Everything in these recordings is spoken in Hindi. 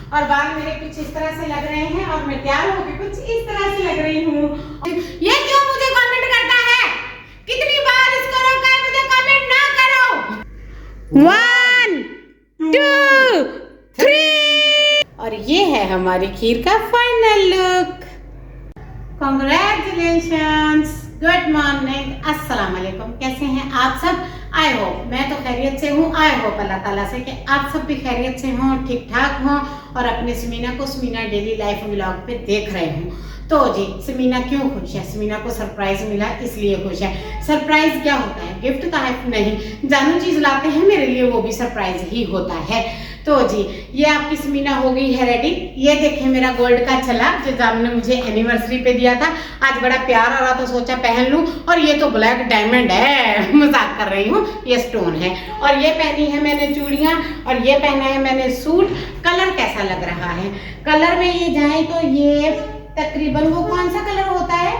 और बाल मेरे कुछ इस तरह से लग रहे हैं और मैं तैयार होकर कुछ इस तरह से लग रही हूँ। ये क्यों मुझे कमेंट करता है? कितनी बार इसको रोका है मुझे कमेंट ना करो। 1 2 3 और ये है हमारी खीर का final look. Congratulations, good morning, अस्सलाम वालेकुम। कैसे हैं आप सब? आई होप मैं तो खैरियत से हूँ। आई होप अल्लाह ताला से कि आप सब भी खैरियत से हों, ठीक ठाक हों और अपने समीना डेली लाइफ व्लॉग पे देख रहे हों। तो जी, समीना क्यों खुश है? समीना को सरप्राइज मिला इसलिए खुश है। सरप्राइज क्या होता है? गिफ्ट तहफ नहीं, जानू चीज लाते हैं मेरे लिए, वो भी सरप्राइज ही होता है। तो जी, ये आपकी समीना हो गई है रेडी। ये देखें मेरा गोल्ड का छला जो जानू ने मुझे एनिवर्सरी पे दिया था। आज बड़ा प्यार आ रहा तो सोचा पहन लूं। और ये तो ब्लैक डायमंड है, मजाक कर रही हूँ, ये स्टोन है। और ये पहनी है मैंने चूड़ियां और ये पहना है मैंने सूट। कलर कैसा लग रहा है? कलर में ये जाए तो ये तकरीबन वो कौन सा कलर होता है?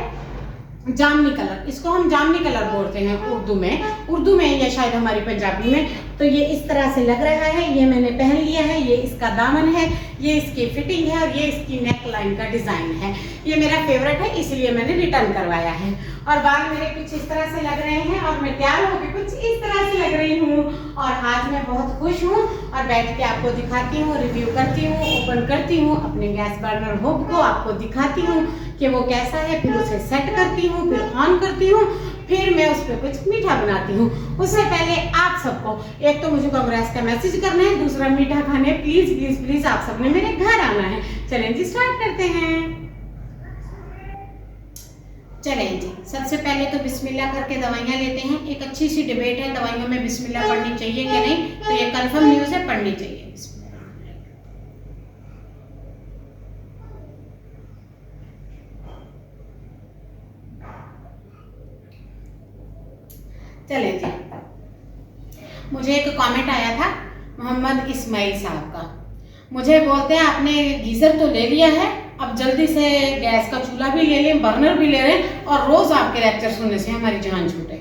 जामनी कलर। इसको हम जामनी कलर बोलते हैं उर्दू में या शायद हमारी पंजाबी में। तो ये इस तरह से लग रहा है। ये मैंने पहन लिया है। ये इसका दामन है, ये इसकी फिटिंग है और ये इसकी नेक लाइन का डिजाइन है। ये मेरा फेवरेट है इसलिए मैंने रिटर्न करवाया है। और बाल मेरे कुछ इस तरह से लग रहे हैं और मैं तैयार होकर कुछ इस तरह से लग रही हूँ। और आज मैं बहुत खुश हूँ और बैठ के आपको दिखाती हूँ, रिव्यू करती हूँ, ओपन करती हूँ अपने गैस बर्नर होब को, आपको दिखाती हूँ कि वो कैसा है, फिर उसे सेट करती हूँ, फिर ऑन करती हूँ, फिर मैं उस पर कुछ मीठा बनाती हूँ। उससे पहले आप सबको एक तो मुझे कांग्रेस का मैसेज करना है, दूसरा मीठा खाने प्लीज प्लीज प्लीज आप सबने मेरे घर आना है। चलें जी, स्टार्ट करते हैं। चलें जी, सबसे पहले तो बिस्मिल्लाह करके दवाइयाँ लेते हैं। एक अच्छी सी डिबेट है, दवाइयों में बिस्मिल्लाह पढ़नी चाहिए कि नहीं, तो ये कंफर्म न्यूज़ है, पढ़नी चाहिए। चले जी, मुझे एक कमेंट आया था मोहम्मद इस्माइल साहब का। मुझे बोलते हैं आपने गीजर तो ले लिया है, अब जल्दी से गैस का चूल्हा भी ले लें, बर्नर भी ले लें और रोज आपके लेक्चर सुनने से हमारी जान छूटे।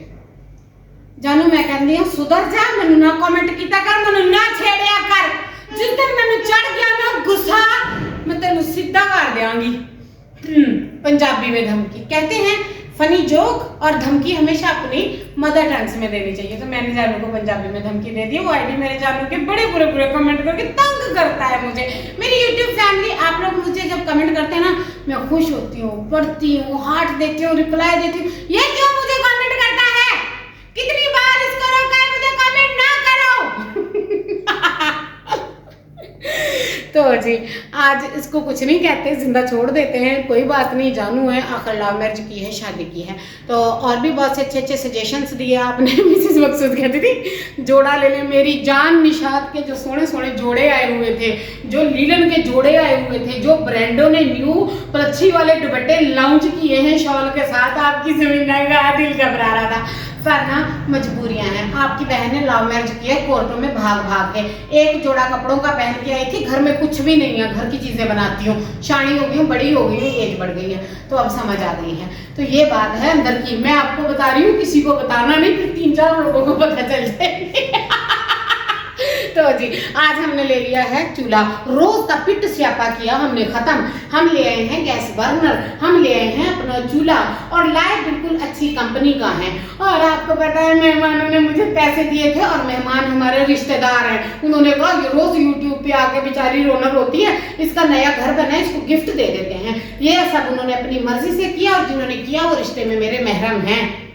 जानू मैं कहती हूँ सुधर जा, मैनू ना कमेंट किया कर, मैनू ना छेड़िया कर। जिस दिन मैनू चढ़ गया ना गुस्सा, मैं तेनू सीधा कर देंगी। पंजाबी में धमकी कहते हैं, फनी जोक और धमकी हमेशा अपनी मदर टंग में देनी चाहिए। तो मैंने जानू को पंजाबी में धमकी दे दी। वो आईडी मेरे जानू के बड़े बुरे कमेंट करके तंग करता है मुझे। मेरी यूट्यूब फैमिली, आप लोग मुझे जब कमेंट करते हैं ना, मैं खुश होती हूँ, पढ़ती हूँ, हार्ट देती हूँ, रिप्लाई देती हूँ। ये क्यों मुझे कमेंट करता है? कितनी बार इसको रोका है मुझे कमेंट ना करो। तो जी, आज इसको कुछ नहीं कहते, जिंदा छोड़ देते हैं, कोई बात नहीं। जानू है, आखिर लव मैरिज की है, शादी की है। तो और भी बहुत से अच्छे अच्छे सजेशंस दिए आपने। मिसेस मकसूद कहती थी जोड़ा ले ले। मेरी जान निशात के जो सोने सोने जोड़े आए हुए थे, जो लीलन के जोड़े आए हुए थे, जो ब्रांडो ने न्यू पलच्छी वाले दुपट्टे लॉन्च किए हैं शॉल के साथ, आपकी समीना का दिल घबरा रहा था। पर ना मजबूरियां हैं। आपकी बहन ने लव मैरिज किया कोर्टों में भाग भाग के। एक जोड़ा कपड़ों का पहन के आई थी, घर में कुछ भी नहीं है, घर की चीजें बनाती हूँ, शानी हो गई हूँ, बड़ी हो गई हूँ, एज बढ़ गई है, तो अब समझ आ गई है। तो ये बात है अंदर की, मैं आपको बता रही हूँ, किसी को बताना नहीं, फिर 3-4 लोगों को पता चल जाएगी। तो जी, आज हमने ले लिया है चूल्हा। रोज का पिट स्यापा किया हमने खत्म। हम ले आए हैं गैस बर्नर, हम ले आए हैं अपना चूल्हा और लाए बिल्कुल अच्छी कंपनी का है। और आपको पता है मेहमानों ने मुझे पैसे दिए थे और मेहमान हमारे रिश्तेदार हैं। उन्होंने कहा रोज यूट्यूब पे आके बेचारी रोनक होती है, इसका नया घर बना है, इसको गिफ्ट दे देते हैं। ये सब उन्होंने अपनी मर्जी से किया और जिन्होंने किया वो रिश्ते में मेरे महरम हैं।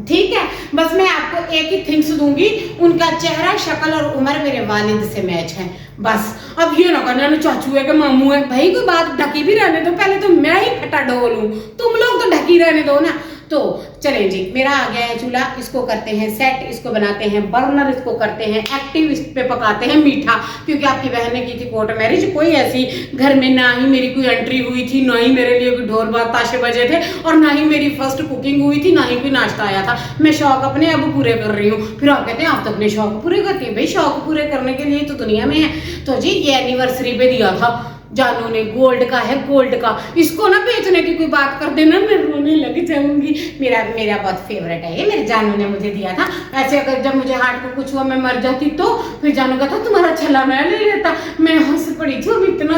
ठीक है, बस मैं आपको एक ही थिंग्स दूंगी, उनका चेहरा, शक्ल और उम्र मेरे वालिद से मैच है। बस अब ये ना करना चाचू है कि मामू है। भाई कोई बात ढकी भी रहने दो, पहले तो मैं ही फटा डोल हूं, तुम लोग तो ढकी रहने दो ना। तो चलें जी, मेरा आ गया है चूल्हा, इसको करते हैं सेट, इसको बनाते हैं बर्नर, इसको करते हैं एक्टिव, इस पे पकाते हैं मीठा। क्योंकि आपकी बहन ने की थी कोर्ट मैरिज, कोई ऐसी घर में ना ही मेरी कोई एंट्री हुई थी, ना ही मेरे लिए कोई ढोल बात ताशे बजे थे और ना ही मेरी फर्स्ट कुकिंग हुई थी, ना ही कोई नाश्ता आया था। मैं शौक अपने अब पूरे कर रही हूँ। फिर आप कहते हैं आप तो अपने शौक पूरे करती है। भाई शौक पूरे करने के लिए तो दुनिया में है। तो जी, ये एनिवर्सरी पे दिया था जानू ने, गोल्ड का है, गोल्ड का। इसको ना बेचने की कोई बात कर देना, मैं रोने लग जाऊंगी। मेरा बहुत फेवरेट है ये, मेरे जानू ने मुझे दिया था। ऐसे अगर जब मुझे हार्ट को कुछ हुआ, मैं मर जाती तो फिर जानू का था तुम्हारा छला मैं ले लेता। मैं हंस पड़ी थी, इतना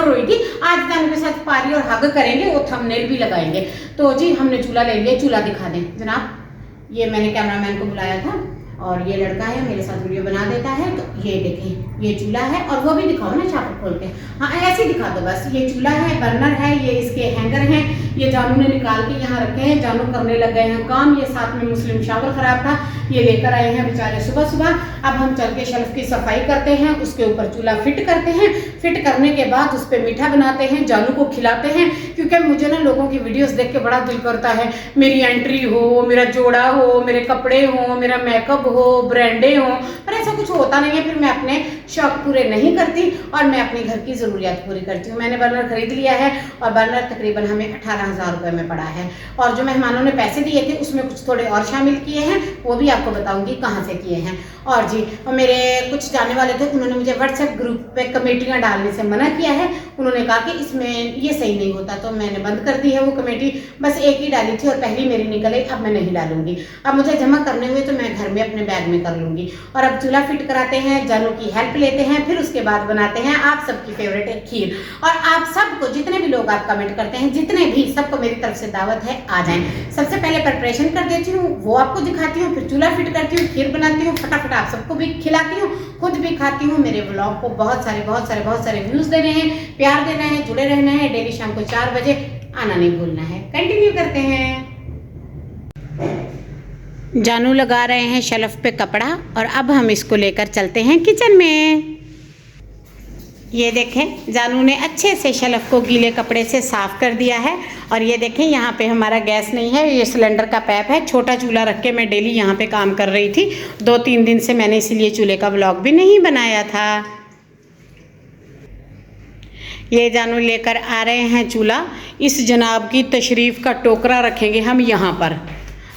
मेरे साथ पारी और हग करेंगे, वो थंबनेल भी लगाएंगे। तो जी हमने चूल्हा ले लिया, चूल्हा दिखा दें जनाब। ये मैंने कैमरामैन को बुलाया था और ये लड़का है मेरे साथ वीडियो बना देता है। तो ये देखें ये चूल्हा है, और वो भी दिखाओ ना चाकू खोल के, हाँ ऐसे ही दिखा दो बस। ये चूल्हा है, बर्नर है, ये इसके हैंगर हैं, ये जानू ने निकाल के यहाँ रखे हैं। जानू करने लग गए हैं काम, ये साथ में मुस्लिम शावर खराब था, ये लेकर आए हैं बेचारे सुबह सुबह। अब हम चल के शेल्फ की सफाई करते हैं, उसके ऊपर चूल्हा फिट करते हैं। फिट करने के बाद उस पर मीठा बनाते हैं, जानू को खिलाते हैं। क्योंकि मुझे ना लोगों की वीडियोस देख के बड़ा दिल करता है मेरी एंट्री हो, मेरा जोड़ा हो, मेरे कपड़े हो, मेरा मेकअप हो, ब्रांडे हो, पर ऐसा कुछ होता नहीं है। फिर मैं अपने शौक पूरे नहीं करती और मैं अपने घर की ज़रूरियात पूरी करती हूँ। मैंने बर्नर खरीद लिया है और बर्नर तकरीबन हमें 18,000 रुपये में पड़ा है। और जो मेहमानों ने पैसे दिए थे उसमें कुछ थोड़े और शामिल किए हैं, वो भी आपको बताऊंगी कहाँ से किए हैं। और जी मेरे कुछ जाने वाले थे, उन्होंने मुझे व्हाट्सएप ग्रुप पे कमेटियाँ डालने से मना किया है। उन्होंने कहा कि इसमें ये सही नहीं होता, तो मैंने बंद कर दी है वो कमेटी। बस एक ही डाली थी और पहली मेरी निकल गई, अब मैं नहीं डालूंगी। अब मुझे जमा करने हुए तो मैं घर में अपने बैग में कर लूंगी। और अब चूल्हा फिट कराते हैं, जानू की हेल्प लेते हैं, फिर उसके बाद बनाते हैं आप सबकी फेवरेट खीर। और आप सबको जितने भी लोग आप कमेंट करते हैं, जितने भी, सबको मेरी तरफ से दावत है, आ जाएं। सबसे पहले प्रिपरेशन कर देती हूँ, वो आपको दिखाती हूँ, फिर चूल्हा फिट करती हूँ, खीर बनाती हूँ, फटाफट आप सबको भी खिलाती हूँ, खुद भी खाती हूँ। मेरे व्लॉग को बहुत सारे व्यूज देने हैं, प्यार देना है, जुड़े रहना है। डेली शाम को 4 बजे आना नहीं भूलना है। कंटिन्यू करते हैं। जानू लगा रहे हैं शेल्फ पे कपड़ा और अब हम इसको लेकर चलते हैं किचन में। ये देखें जानू ने अच्छे से शेल्फ को गीले कपड़े से साफ कर दिया है। और ये देखें यहाँ पे हमारा गैस नहीं है, ये सिलेंडर का पैप है। छोटा चूल्हा रख के मैं डेली यहाँ पे काम कर रही थी। 2-3 दिन से मैंने इसीलिए चूल्हे का व्लॉग भी नहीं बनाया था। ये जानू लेकर आ रहे हैं चूल्हा। इस जनाब की तशरीफ़ का टोकरा रखेंगे हम यहाँ पर।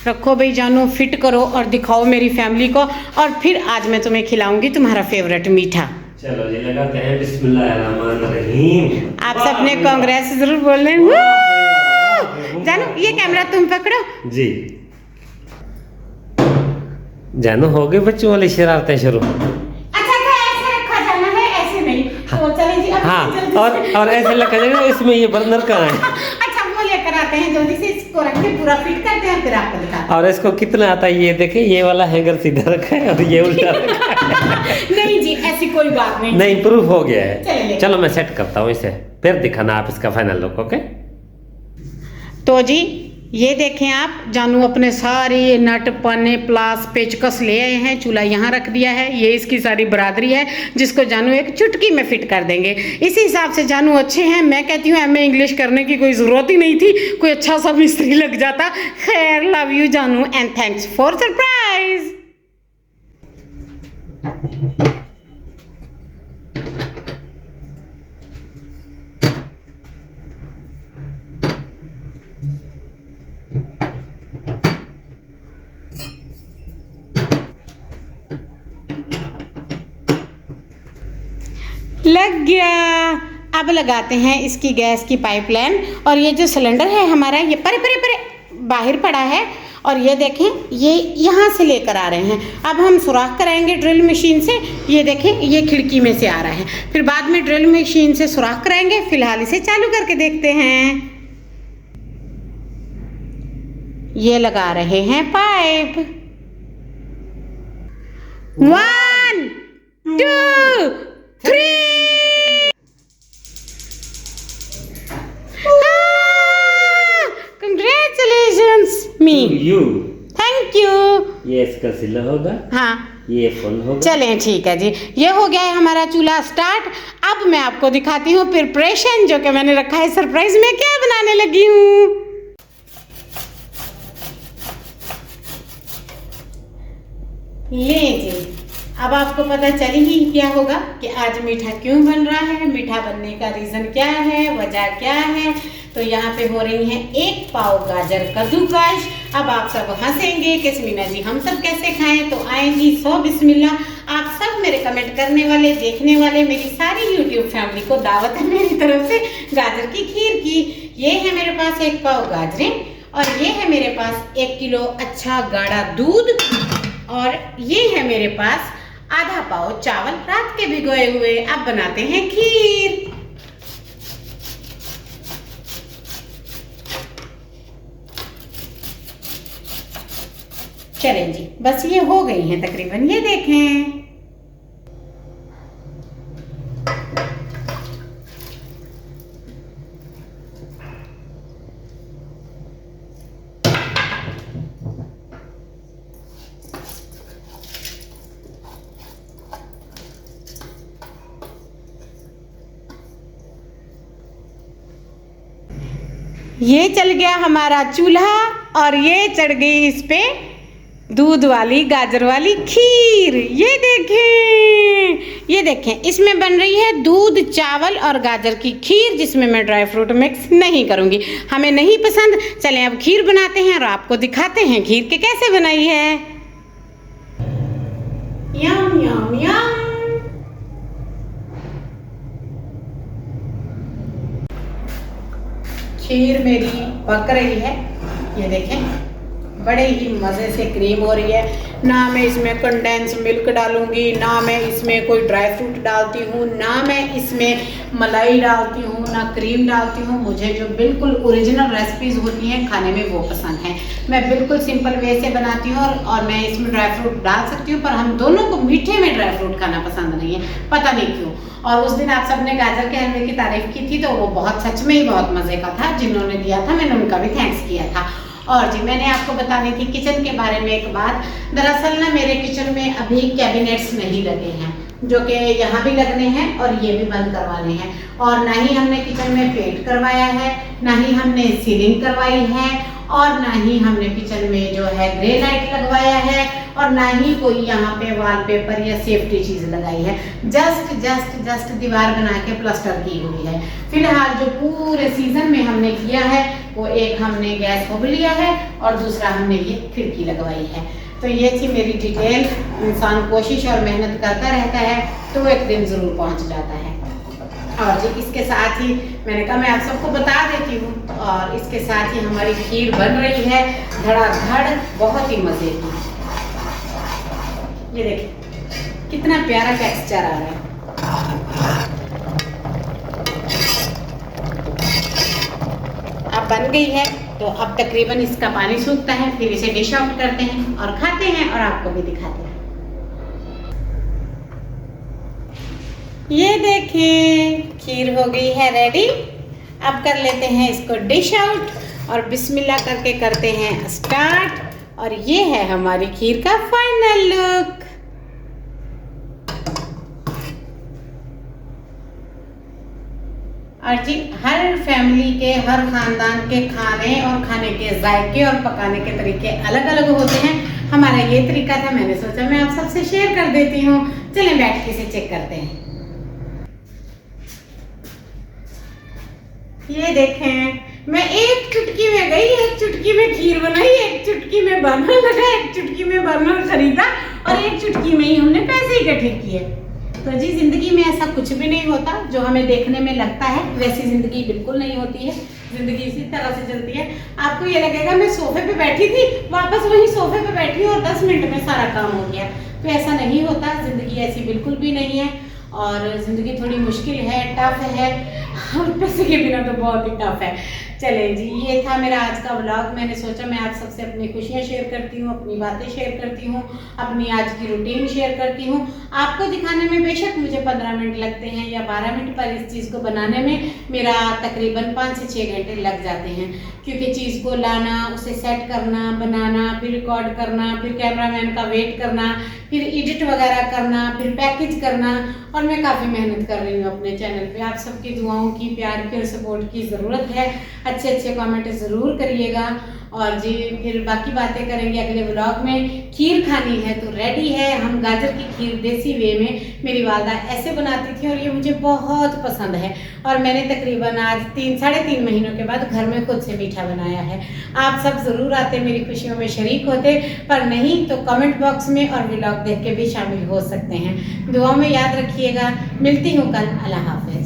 रखो भाई जानू, फिट करो और दिखाओ मेरी फैमिली को। और फिर आज मैं तुम्हें खिलाऊंगी तुम्हारा फेवरेट मीठा। चलो जी लगाते हैं बिस्मिल्लाहिर्रहमानिर्रहीम। आप सबने कांग्रेस जरूर बोलने। जानू ये कैमरा तुम पकड़ो जी। जानू हो गए बच्चों वाली शरारतें शुरू। अच्छा ऐसे रखा जाना है, ऐसे नहीं। तो चलिए जी अब हाँ, और ऐसे लगा जाएगा इसमें ये बर्नर कहाँ है। अच्छा वो लेकर आते हैं, जल्दी से इसको रख के पूरा फिट करते हैं, फिर आपको दिखाते हैं। और इसको कितना आता है ये देखें, ये वाला हैंगर सीधा रखा है और ये उल्टा रखा है। नहीं जी ऐसी कोई बात नहीं। नहीं प्रूफ हो गया है। चलिए। चलो मैं सेट करता हूँ इसे, फिर दिखाना आप इसका फाइनल लुक। ओके तो जी ये देखें आप, जानू अपने सारे नट पाने प्लास पेचकस ले आए हैं। चूल्हा यहाँ रख दिया है। ये इसकी सारी बरादरी है जिसको जानू एक चुटकी में फिट कर देंगे। इसी हिसाब से जानू अच्छे हैं। मैं कहती हूँ एमए इंग्लिश करने की कोई ज़रूरत ही नहीं थी, कोई अच्छा सा मिस्त्री लग जाता। खैर लव यू जानू एंड थैंक्स फॉर सरप्राइज। लग गया। अब लगाते हैं इसकी गैस की पाइपलाइन। और ये जो सिलेंडर है हमारा, ये परे परे परे बाहर पड़ा है। और ये देखें ये यहाँ से लेकर आ रहे हैं। अब हम सुराख कराएंगे ड्रिल मशीन से। ये देखें ये खिड़की में से आ रहा है, फिर बाद में ड्रिल मशीन से सुराख कराएंगे। फिलहाल इसे चालू करके देखते हैं। ये लगा रहे हैं pipe. 1 2 3। Congratulations me. You Thank you. ये इसका सिला होगा, हाँ ये फुल होगा। चलें ठीक है जी, ये हो गया है हमारा चूल्हा स्टार्ट। अब मैं आपको दिखाती हूँ प्रिपरेशन जो कि मैंने रखा है सरप्राइज में क्या बनाने लगी हूँ। ले जी, अब आपको पता चली ही क्या होगा कि आज मीठा क्यों बन रहा है, मीठा बनने का रीज़न क्या है, वजह क्या है। तो यहाँ पे हो रही है 1 पाव गाजर कद्दूकस। अब आप सब हंसेंगे कि समीना जी हम सब कैसे खाएं, तो आएंगी 100 बिस्मिल्लाह। आप सब मेरे कमेंट करने वाले, देखने वाले, मेरी सारी यूट्यूब फैमिली को दावत है मेरी तरफ से गाजर की खीर की। ये है मेरे पास 1 पाव गाजरें और ये है मेरे पास 1 किलो अच्छा गाढ़ा दूध और ये है मेरे पास आधा पाव चावल रात के भिगोए हुए। अब बनाते हैं खीर। चलें जी, बस ये हो गई हैं तकरीबन, ये देखें। ये चल गया हमारा चूल्हा और ये चढ़ गई इस पे दूध वाली गाजर वाली खीर। ये देखें इसमें बन रही है दूध, चावल और गाजर की खीर, जिसमें मैं ड्राई फ्रूट मिक्स नहीं करूँगी, हमें नहीं पसंद। चलें अब खीर बनाते हैं और आपको दिखाते हैं खीर के कैसे बनाई है। यम यम यम। खीर मेरी पक रही है, ये देखें बड़े ही मज़े से क्रीम हो रही है। ना मैं इसमें कंडेंस मिल्क डालूंगी, ना मैं इसमें कोई ड्राई फ्रूट डालती हूँ, ना मैं इसमें मलाई डालती हूँ, ना क्रीम डालती हूँ। मुझे जो बिल्कुल ओरिजिनल रेसिपीज़ होती हैं खाने में वो पसंद है। मैं बिल्कुल सिंपल वे से बनाती हूँ और मैं इसमें ड्राई फ्रूट डाल सकती हूँ, पर हम दोनों को मीठे में ड्राई फ्रूट खाना पसंद नहीं है, पता नहीं क्यों। और उस दिन आप सबने गाजर के हलवे की तारीफ की थी, तो वो बहुत सच में ही बहुत मज़े का था। जिन्होंने दिया था मैंने उनका भी थैंक्स किया था। और जी मैंने आपको बतानी थी किचन के बारे में एक बात। दरअसल ना मेरे किचन में अभी कैबिनेट्स नहीं लगे हैं, जो कि यहाँ भी लगने हैं और ये भी बंद करवाने हैं। और ना ही हमने किचन में पेंट करवाया है, ना ही हमने सीलिंग करवाई है, और ना ही हमने किचन में जो है ग्रे लाइट लगवाया है, और ना ही कोई यहाँ पे वॉलपेपर या सेफ्टी चीज़ लगाई है। जस्ट दीवार बना के प्लास्टर की हुई है। फिलहाल जो पूरे सीजन में हमने किया है वो एक हमने गैस होब लिया है और दूसरा हमने ये खिड़की लगवाई है। तो ये थी मेरी डिटेल। इंसान कोशिश और मेहनत करता रहता है तो एक दिन ज़रूर पहुँच जाता है। और जी इसके साथ ही मैंने कहा मैं आप सबको बता देती हूँ, और इसके साथ ही हमारी खीर बन रही है धड़ाधड़, बहुत ही मज़े की। ये देखिए कितना प्यारा टेक्सचर आ रहा है। अब बन गई है तो अब तकरीबन इसका पानी सूखता है, फिर इसे डिश आउट करते हैं और खाते हैं और आपको भी दिखाते हैं। ये देखें खीर हो गई है रेडी। अब कर लेते हैं इसको डिश आउट और बिस्मिल्लाह करके करते हैं स्टार्ट। और ये है हमारी खीर का फाइनल लुक। और जी हर फैमिली के, हर खानदान के खाने और खाने के जायके और पकाने के तरीके अलग अलग होते हैं। हमारा ये तरीका था, मैंने सोचा मैं आप सबसे शेयर कर देती हूँ। चलें बैठ के इसे चेक करते हैं। ये देखें मैं एक चुटकी में गई, एक चुटकी में खीर बनाई, एक चुटकी में बर्नर लगा, एक चुटकी में बर्नर खरीदा और एक चुटकी में ही हमने पैसे इकट्ठे किए। तो जी जिंदगी में ऐसा कुछ भी नहीं होता जो हमें देखने में लगता है, वैसी जिंदगी बिल्कुल नहीं होती है। जिंदगी इसी तरह से चलती है। आपको ये लगेगा मैं सोफे पे बैठी थी, वापस वही सोफे पे बैठी और 10 मिनट में सारा काम हो गया, तो ऐसा नहीं होता। जिंदगी ऐसी बिल्कुल भी नहीं है और ज़िंदगी थोड़ी मुश्किल है, टफ है, और पैसे के बिना तो बहुत ही टफ है। चलें जी ये था मेरा आज का व्लॉग। मैंने सोचा मैं आप सबसे अपनी खुशियाँ शेयर करती हूँ, अपनी बातें शेयर करती हूँ, अपनी आज की रूटीन शेयर करती हूँ। आपको दिखाने में बेशक मुझे 15 मिनट लगते हैं या 12 मिनट, पर इस चीज़ को बनाने में मेरा तकरीबन 5 से 6 घंटे लग जाते हैं, क्योंकि चीज़ को लाना, उसे सेट करना, बनाना, फिर रिकॉर्ड करना, फिर कैमरामैन का वेट करना, फिर एडिट वगैरह करना, फिर पैकेज करना। और मैं काफ़ी मेहनत कर रही हूँ अपने चैनल पे। आप सबकी दुआओं की, प्यार की और सपोर्ट की ज़रूरत है। अच्छे अच्छे कमेंट ज़रूर करिएगा। और जी फिर बाकी बातें करेंगे अगले व्लॉग में। खीर खानी है तो रेडी है। हम गाजर की खीर देसी वे में मेरी वालदा ऐसे बनाती थी और ये मुझे बहुत पसंद है। और मैंने तकरीबन आज 3-3.5 महीनों के बाद घर में खुद से मीठा बनाया है। आप सब ज़रूर आते, मेरी खुशियों में शरीक होते, पर नहीं तो कमेंट बॉक्स में और व्लॉग देख के भी शामिल हो सकते हैं। दुआओं में याद रखिएगा। मिलती हूँ कल। अल्लाह हाफ़िज़।